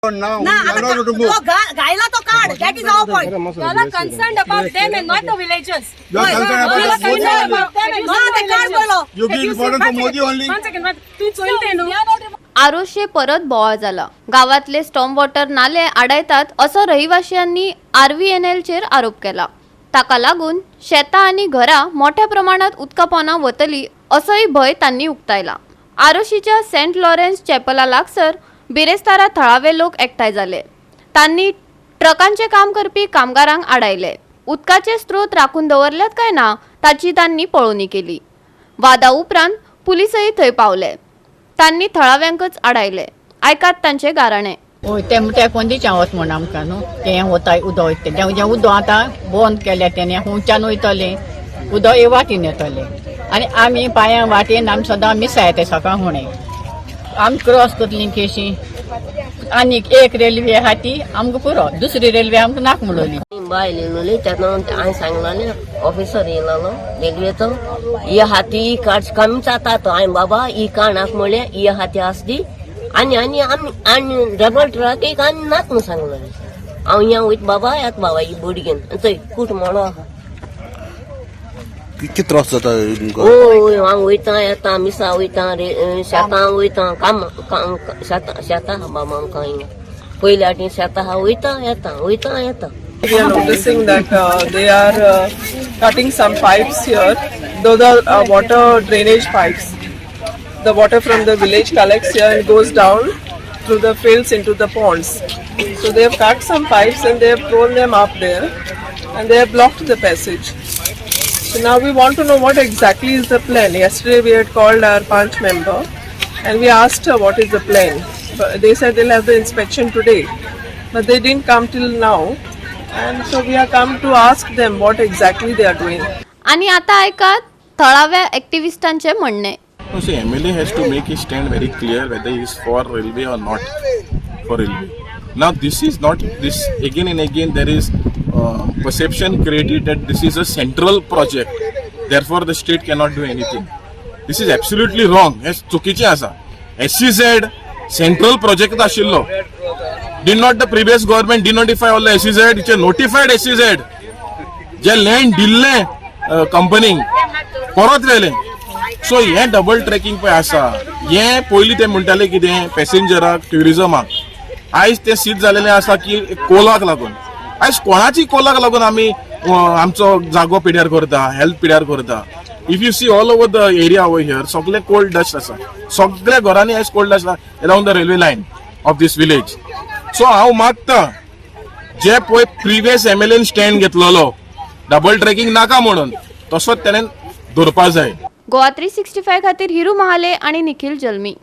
Now, we are not to move. Gaila to card. That is our point. You are concerned about them and not the villagers. You are concerned You are about concerned Modi. about them and No, not they the can't villagers. follow. You give important to Modi only. One second. तू चोलते न्हू. आरोशे परत बोवाळ झाला. गावातले storm water नाले आडायतात असं रहिवाशांनी RVNL chair आरोप केला. ताका लागून शेतां आणि घरां मोठ्या प्रमाणात उदका पोंदा वतली असोय भय तांणी उक्तायला. आरोशीच्या सेंट लॉरेन्स चॅपला लागसर बिरेस्तारा थळावे लोक एकठांय जाले. तांणी ट्रकांचे काम करपी कामगारांक आडायले. उदकाचे स्त्रोत राखून दवरल्यात काय ना ताची तांणी पळोवणी केली. वादा उपरांत पुलिसय थंय पावले. तांणी थळाव्यांकच आडायले. आयकात तांचे गाराणे. ते कोंदीच्या वच म्हण आमकां न्हू तें वता उदक वयता जें उदक आतां बंद केलें तेणें हुंच्यान वयतलें उदक हे वाटेन येतलें आनी आमी पांयां वाटेन आमी सदां मिसाय ते सकाळ फुडें आमी क्रॉस करतलीं केशी आनीक एक रेल्वे आहा ती आमकां पुरो दुसरी रेल्वे आमकां नाक म्हणली बायल येयलोली तेन्ना हांवें सांगलेलें ऑफिसर येयलो रेल्वेचो ही हाती ही कार्ड कमी जाता तो हांवें बाबा ही कार्ड नाक म्हणलें ही हाती आसली आनी आनी आनी डबल ट्रक एक आनी नाक म्हणून सांगलेलें हांव हिंगा वयता बाबा येता बाबा ही बोडी घेवन थंय कूट म्हणो आहा किती त्रास जाता ओय हांव वयता येता मिसा वयता शेतां वयता काम शेतां आहा बाबा आमकां हिंगा पयल्या वाटेन शेतां आहा वयता येता We are noticing that they are cutting some pipes here. Those are water drainage pipes. The water from the village collects here and goes down through the fields into the ponds. So they have cut some pipes and they have thrown them up there and they have blocked the passage. So now we want to know what exactly is the plan. Yesterday we had called our Panch member and we asked her what is the plan. But they said they'll have the inspection today, but they didn't come till now. And so we have come to ask them what exactly they are doing. आणि आता ऐकात थळाव्या ऍक्टिव्हिस्टांचे म्हणणे. No, see, MLA has to make his stand very clear whether he is for railway or not for railway. Now, this is not this again and again there is perception created that this is a central project. Therefore, the state cannot do anything. This is absolutely wrong. Yes, चुकीचे आसा. SEZ central project आशिल्लो. Did not the previous government denotify all the SEZ? It's a notified SEZ. जे land दिल्ले कंपनीक परत व्हेले. So हे double tracking पळय आसा हे पयलीं ते म्हणटाले कितें पॅसेंजराक ट्युरिजमाक आयज ते सीट जालेले आसा की कोलाक लागून. आयज कोणाची कोलाक लागून आमी आमचो जागो पिड्यार करता हेल्थ पिड्यार करता. If you see all over the area over here सगळे कोल्ड डस्ट आसा सगळ्या घरांनी आयज कोल्ड डस्ट आसा around the railway line of this village. So हांव मागता जे पळय प्रिवियस MLAन स्टँड घेतलेलो डबल ट्रॅकिंग नाका म्हणून तसोच तेणें धरपा जाय. GOA365 खातीर हिरू महाले आणि निखिल जल्मी.